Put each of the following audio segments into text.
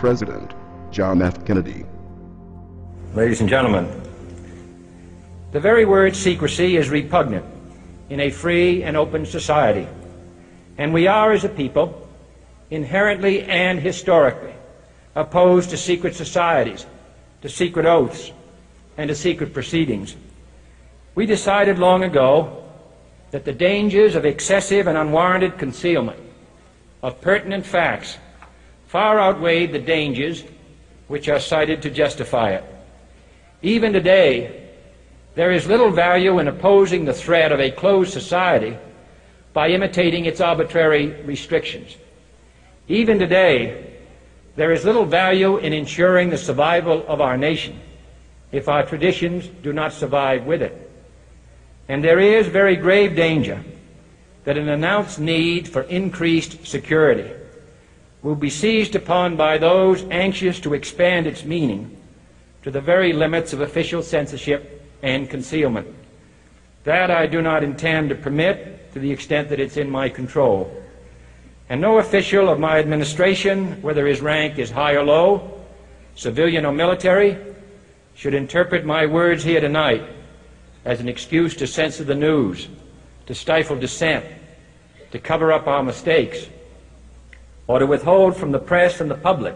President John F. Kennedy. Ladies and gentlemen, the very word secrecy is repugnant in a free and open society, and we are, as a people, inherently and historically opposed to secret societies, to secret oaths, and to secret proceedings. We decided long ago that the dangers of excessive and unwarranted concealment of pertinent facts far outweighed the dangers which are cited to justify it. Even today, there is little value in opposing the threat of a closed society by imitating its arbitrary restrictions. Even today, there is little value in ensuring the survival of our nation if our traditions do not survive with it. And there is very grave danger that an announced need for increased security will be seized upon by those anxious to expand its meaning to the very limits of official censorship and concealment. That I do not intend to permit to the extent that it's in my control. And no official of my administration, whether his rank is high or low, civilian or military, should interpret my words here tonight as an excuse to censor the news, to stifle dissent, to cover up our mistakes, or to withhold from the press and the public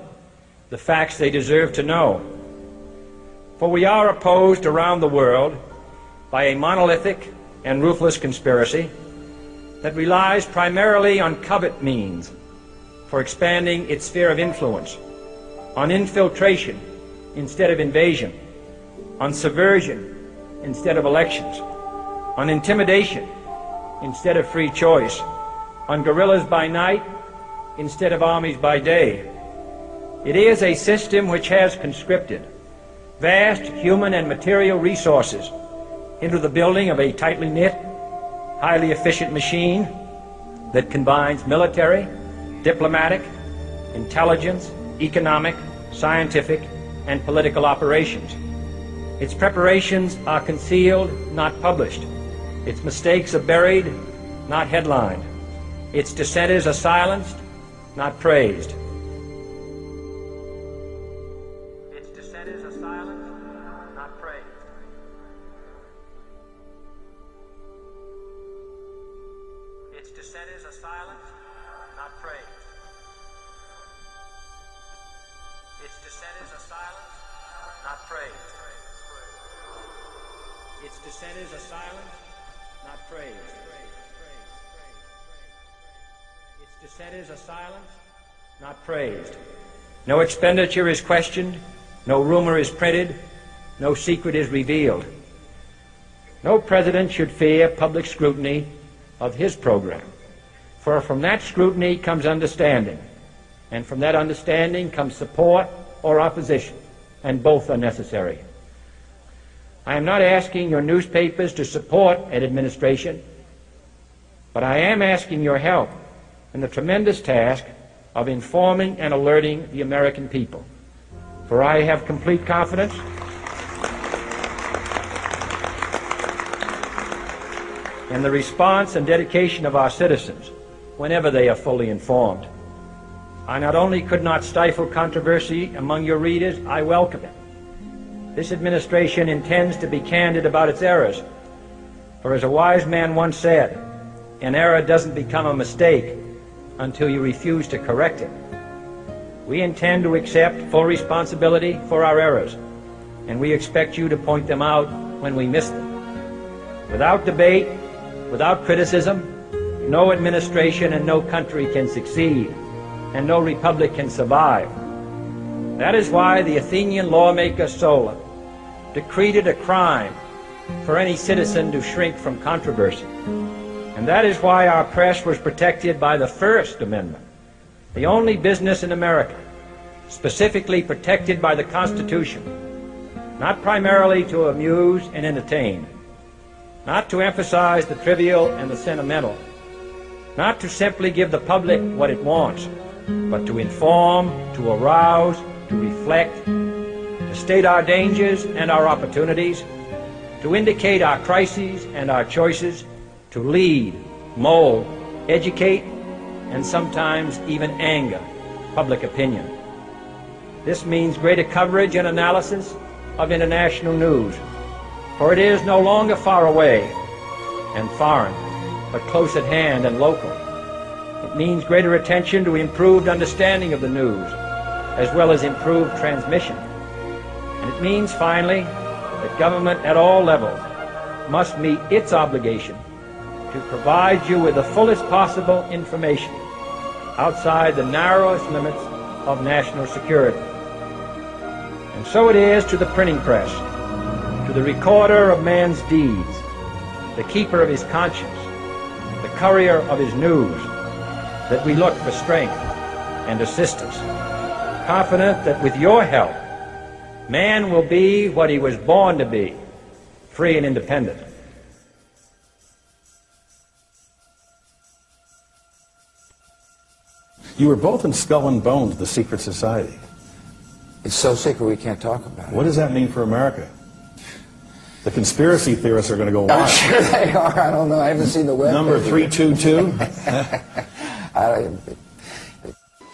the facts they deserve to know. For we are opposed around the world by a monolithic and ruthless conspiracy that relies primarily on covert means for expanding its sphere of influence, on infiltration instead of invasion, on subversion instead of elections, on intimidation instead of free choice, on guerrillas by night instead of armies by day. It is a system which has conscripted vast human and material resources into the building of a tightly knit, highly efficient machine that combines military, diplomatic, intelligence, economic, scientific, and political operations. Its preparations are concealed, not published. Its mistakes are buried, not headlined. Its dissenters are silenced, not praised. Its dissenters are silenced, not praised. Its dissenters are silenced, not praised. Its dissenters are silenced, not praised. Its dissenters are silenced, not praised. Its dissenters are silenced, not praised. No expenditure is questioned, no rumor is printed, no secret is revealed. No president should fear public scrutiny of his program, for from that scrutiny comes understanding, and from that understanding comes support or opposition, and both are necessary. I am not asking your newspapers to support an administration, but I am asking your help in the tremendous task of informing and alerting the American people. For I have complete confidence in the response and dedication of our citizens whenever they are fully informed. I not only could not stifle controversy among your readers, I welcome it. This administration intends to be candid about its errors, for as a wise man once said, an error doesn't become a mistake until you refuse to correct it. We intend to accept full responsibility for our errors, and we expect you to point them out when we miss them. Without debate, without criticism, no administration and no country can succeed, and no republic can survive. That is why the Athenian lawmaker Solon decreed it a crime for any citizen to shrink from controversy. And that is why our press was protected by the First Amendment, the only business in America specifically protected by the Constitution, not primarily to amuse and entertain, not to emphasize the trivial and the sentimental, not to simply give the public what it wants, but to inform, to arouse, to reflect, to state our dangers and our opportunities, to indicate our crises and our choices, to lead, mold, educate, and sometimes even anger public opinion. This means greater coverage and analysis of international news, for it is no longer far away and foreign, but close at hand and local. It means greater attention to improved understanding of the news, as well as improved transmission. And it means, finally, that government at all levels must meet its obligation to provide you with the fullest possible information outside the narrowest limits of national security. And so it is to the printing press, to the recorder of man's deeds, the keeper of his conscience, the courier of his news, that we look for strength and assistance, confident that with your help, man will be what he was born to be, free and independent. You were both in Skull and Bones, the secret society. It's so secret we can't talk about it. What does that mean for America? The conspiracy theorists are going to go wild. I'm sure they are. I don't know. I haven't seen the web. Number 322?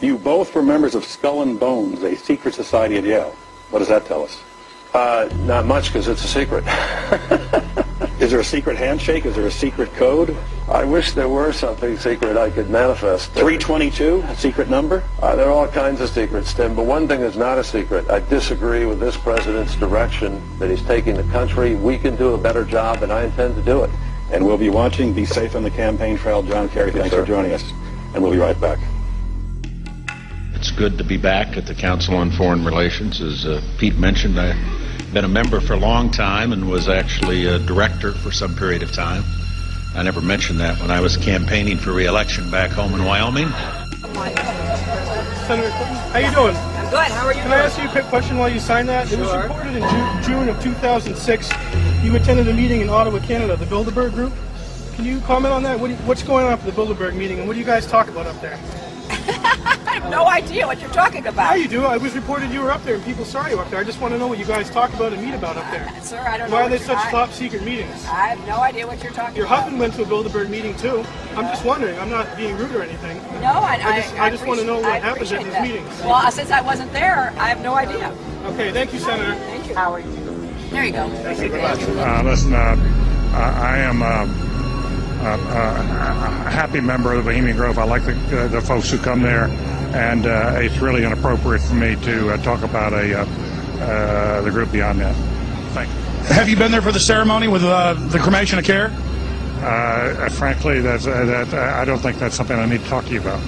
You both were members of Skull and Bones, a secret society at Yale. What does that tell us? Not much, because it's a secret. Is there a secret handshake? Is there a secret code? I wish there were something secret I could manifest. 322, a secret number? There are all kinds of secrets, Tim, but one thing is not a secret. I disagree with this president's direction that he's taking the country. We can do a better job, and I intend to do it. And we'll be watching. Be safe on the campaign trail. John Kerry, thanks for joining us. And we'll be right back. It's good to be back at the Council on Foreign Relations. As Pete mentioned, I've been a member for a long time and was actually a director for some period of time. I never mentioned that when I was campaigning for re-election back home in Wyoming. Senator Clinton, how you doing? I'm good. How are you? Can I ask you a quick question while you sign that? Sure. It was reported in June of 2006 you attended a meeting in Ottawa, Canada, the Bilderberg Group. Can you comment on that? What's going on for the Bilderberg meeting, and what do you guys talk about up there? I have no idea what you're talking about. Yeah, you do. I was reported you were up there and people saw you up there. I just want to know what you guys talk about and meet about up there. Sir, I don't know. Why are they such top secret meetings? I have no idea what you're talking about. Your husband went to a Bilderberg meeting too. I'm just wondering. I'm not being rude or anything. No, I just want to know what happens at these meetings. Well, since I wasn't there, I have no idea. Okay, thank you, Senator. Thank you. How are you? There you go. Thank you very much. Listen, I am a happy member of the Bohemian Grove. I like the folks who come there, and it's really inappropriate for me to talk about the group beyond that. Thank you. Have you been there for the ceremony with the cremation of care? Frankly, I don't think that's something I need to talk to you about.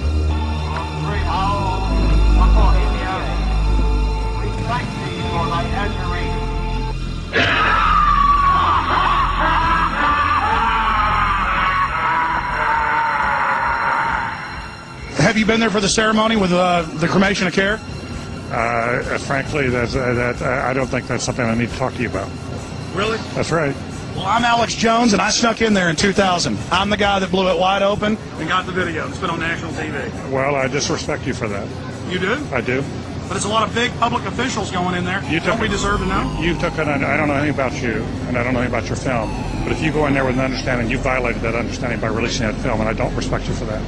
Have you been there for the ceremony with the cremation of care? Frankly, I don't think that's something I need to talk to you about. Really? That's right. Well, I'm Alex Jones, and I snuck in there in 2000. I'm the guy that blew it wide open and got the video. It's been on national TV. Well, I disrespect you for that. You do? I do. But it's a lot of big public officials going in there. Don't we deserve to know? I don't know anything about you, and I don't know anything about your film. But if you go in there with an understanding, you violated that understanding by releasing that film, and I don't respect you for that.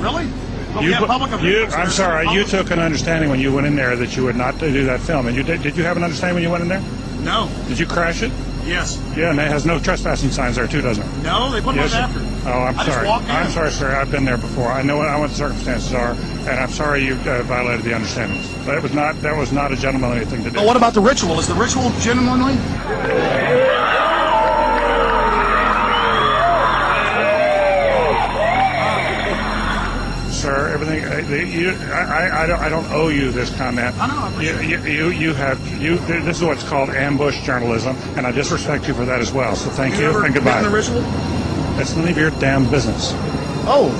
Really? I'm sorry. You took an understanding when you went in there that you would not do that film, and did you have an understanding when you went in there? No. Did you crash it? Yes. Yeah, and it has no trespassing signs there too, doesn't it? No, they put those after. Oh, I'm sorry. I'm sorry, sir. I've been there before. I know what the circumstances are, and I'm sorry you violated the understandings. But that was not a gentlemanly thing to do. But what about the ritual? Is the ritual gentlemanly? Sir, everything. I don't owe you this comment. I know. This is what's called ambush journalism, and I disrespect you for that as well. So thank you and goodbye. The ritual? It's none of your damn business. Oh.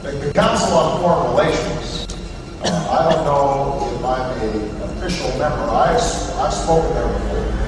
The Council on Foreign Relations, I don't know if I'm an official member. I've spoken there before.